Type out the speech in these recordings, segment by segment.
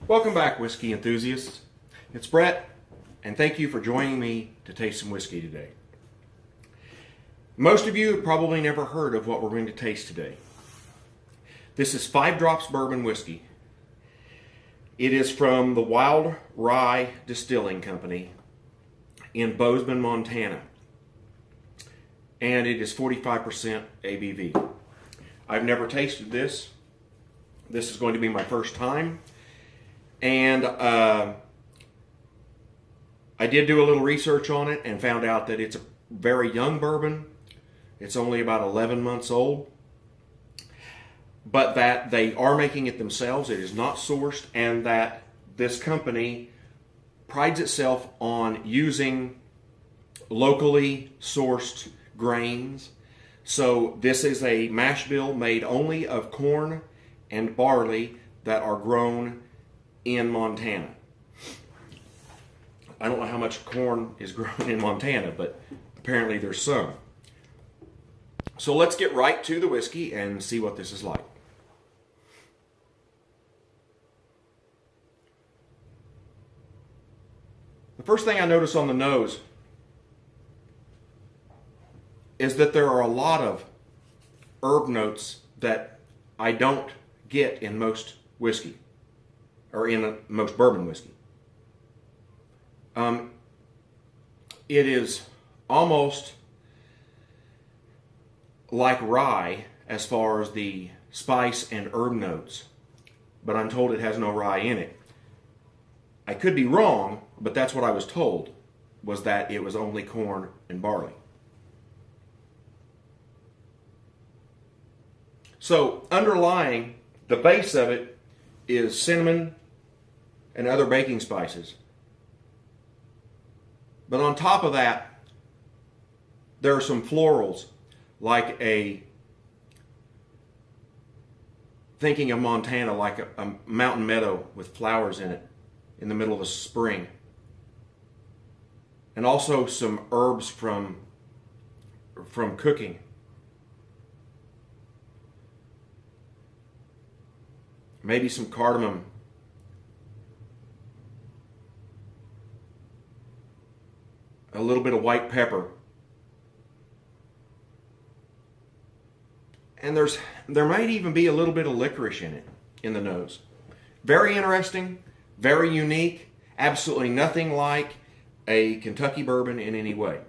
Welcome back, whiskey enthusiasts. It's Brett, and thank you for joining me to taste some whiskey today. Most of you have probably never heard of what we're going to taste today. This is 5 Drops Bourbon Whiskey. It is from the Wild Rye Distilling Company in Bozeman, Montana. And it is 45% ABV. I've never tasted this. This is going to be my first time. And I did do a little research on it and found out that it's a very young bourbon. It's only about 11 months old. But that they are making it themselves. It is not sourced, and that this company prides itself on using locally sourced grains. So this is a mash bill made only of corn and barley that are grown in Montana. I don't know how much corn is grown in Montana, but apparently there's some. So let's get right to the whiskey and see what this is like. The first thing I notice on the nose is that there are a lot of herb notes that I don't get in most whiskey, or in most bourbon whiskey. It is almost like rye as far as the spice and herb notes, but I'm told it has no rye in it. I could be wrong, but that's what I was told, was that it was only corn and barley. So underlying the base of it is cinnamon and other baking spices. But on top of that, there are some florals, like thinking of Montana, like a mountain meadow with flowers in it in the middle of the spring. And also some herbs from cooking. Maybe some cardamom. A little bit of white pepper. And there might even be a little bit of licorice in it, in the nose. Very interesting, very unique, absolutely nothing like a Kentucky bourbon in any way.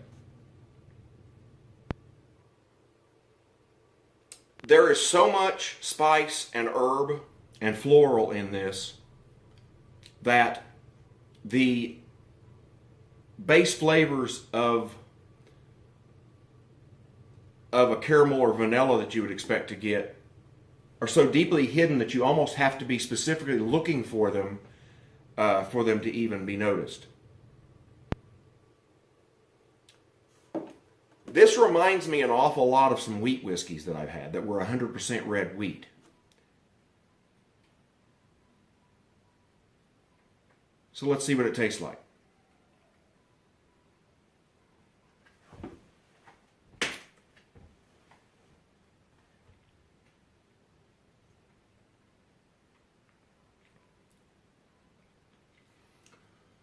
There is so much spice and herb and floral in this that the base flavors of a caramel or vanilla that you would expect to get are so deeply hidden that you almost have to be specifically looking for them to even be noticed. This reminds me an awful lot of some wheat whiskeys that I've had that were 100% red wheat. So let's see what it tastes like.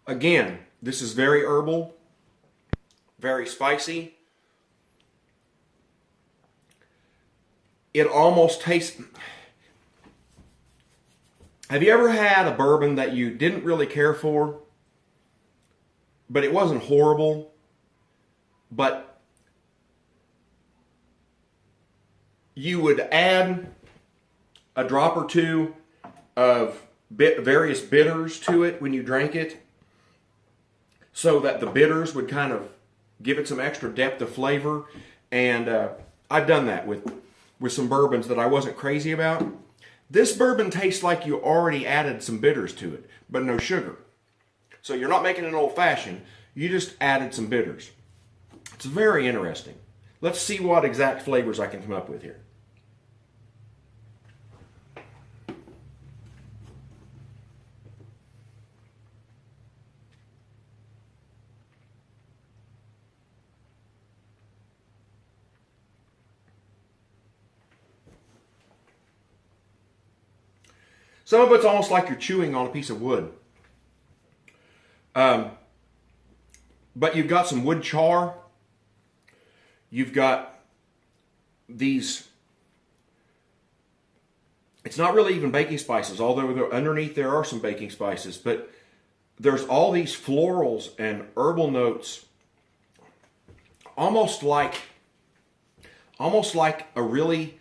Again, this is very herbal, very spicy. It almost tastes... Have you ever had a bourbon that you didn't really care for, but it wasn't horrible, but you would add a drop or two of various bitters to it when you drank it, so that the bitters would kind of give it some extra depth of flavor? And I've done that with some bourbons that I wasn't crazy about. This bourbon tastes like you already added some bitters to it, but no sugar. So you're not making an old fashioned, you just added some bitters. It's very interesting. Let's see what exact flavors I can come up with here. Some of it's almost like you're chewing on a piece of wood. But you've got some wood char. You've got these, it's not really even baking spices, although underneath there are some baking spices, but there's all these florals and herbal notes, almost like a really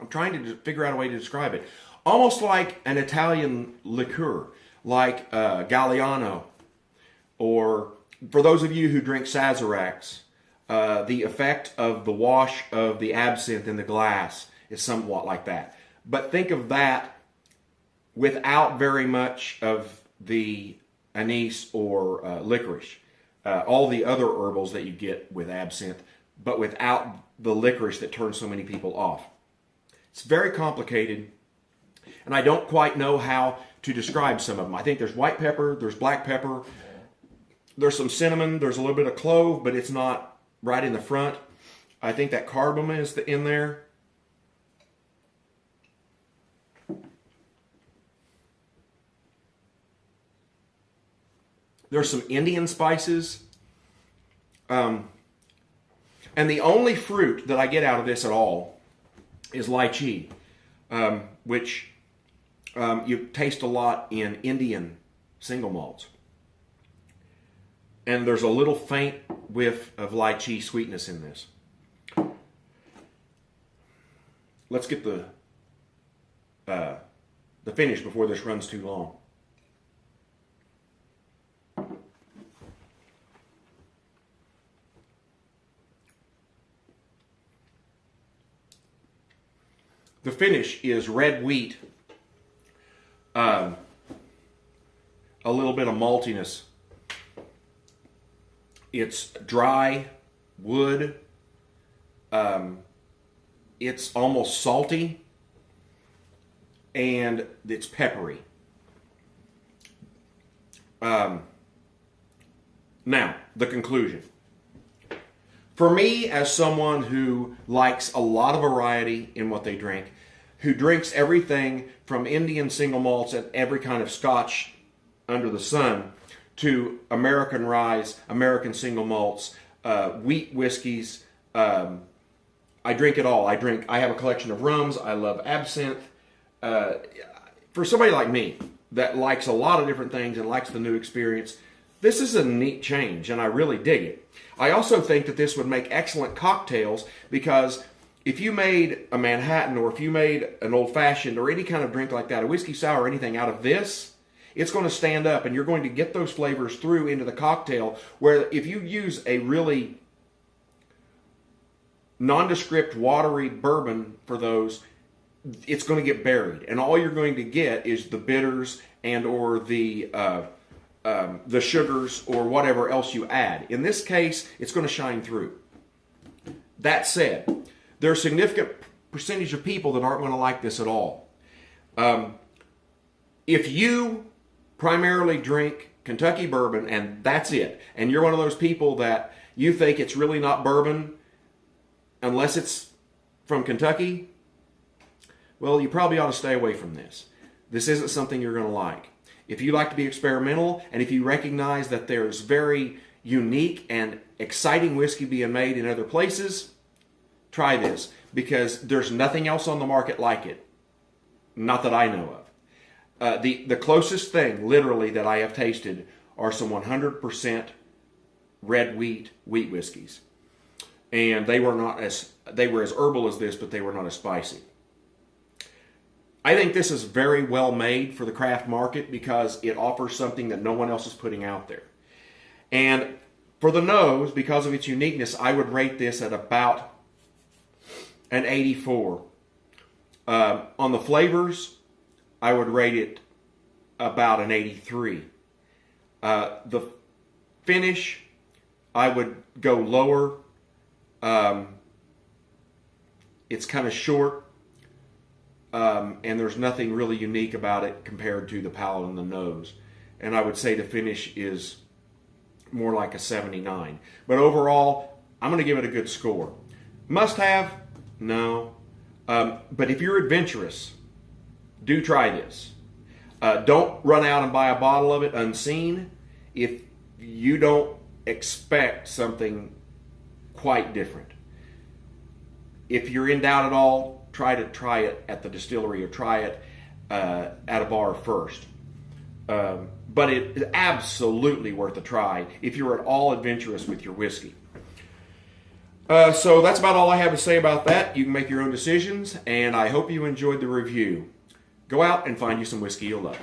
I'm trying to figure out a way to describe it. Almost like an Italian liqueur, like Galliano, or for those of you who drink Sazeracs, the effect of the wash of the absinthe in the glass is somewhat like that. But think of that without very much of the anise or licorice. All the other herbals that you get with absinthe, but without the licorice that turns so many people off. It's very complicated, and I don't quite know how to describe some of them. I think there's white pepper, there's black pepper, there's some cinnamon, there's a little bit of clove, but it's not right in the front. I think that cardamom is in there. There's some Indian spices. And the only fruit that I get out of this at all is lychee, which you taste a lot in Indian single malts. And there's a little faint whiff of lychee sweetness in this. Let's get the finish before this runs too long. The finish is red wheat, a little bit of maltiness. It's dry wood. It's almost salty, and it's peppery. Now, the conclusion. For me, as someone who likes a lot of variety in what they drink, who drinks everything from Indian single malts and every kind of Scotch under the sun to American rye, American single malts, wheat whiskeys, I drink it all. I have a collection of rums. I love absinthe. For somebody like me that likes a lot of different things and likes the new experience, this is a neat change, and I really dig it. I also think that this would make excellent cocktails, because if you made a Manhattan, or if you made an old-fashioned or any kind of drink like that, a whiskey sour or anything out of this, it's going to stand up, and you're going to get those flavors through into the cocktail, where if you use a really nondescript, watery bourbon for those, it's going to get buried, and all you're going to get is the bitters and or the sugars or whatever else you add. In this case, it's going to shine through. That said, there's a significant percentage of people that aren't going to like this at all. If you primarily drink Kentucky bourbon and that's it, and you're one of those people that you think it's really not bourbon unless it's from Kentucky, well, you probably ought to stay away from this. This isn't something you're going to like. If you like to be experimental, and if you recognize that there's very unique and exciting whiskey being made in other places, try this, because there's nothing else on the market like it. Not that I know of. The closest thing, literally, that I have tasted are some 100% red wheat whiskeys. And they were as herbal as this, but they were not as spicy. I think this is very well made for the craft market because it offers something that no one else is putting out there. And for the nose, because of its uniqueness, I would rate this at about an 84. On the flavors, I would rate it about an 83. The finish, I would go lower. It's kind of short. And there's nothing really unique about it compared to the palate and the nose. And I would say the finish is more like a 79. But overall, I'm going to give it a good score. Must have? No. But if you're adventurous, do try this. Don't run out and buy a bottle of it unseen if you don't expect something quite different. If you're in doubt at all, try it at the distillery or try it at a bar first. But it is absolutely worth a try if you're at all adventurous with your whiskey. So that's about all I have to say about that. You can make your own decisions, and I hope you enjoyed the review. Go out and find you some whiskey you'll love.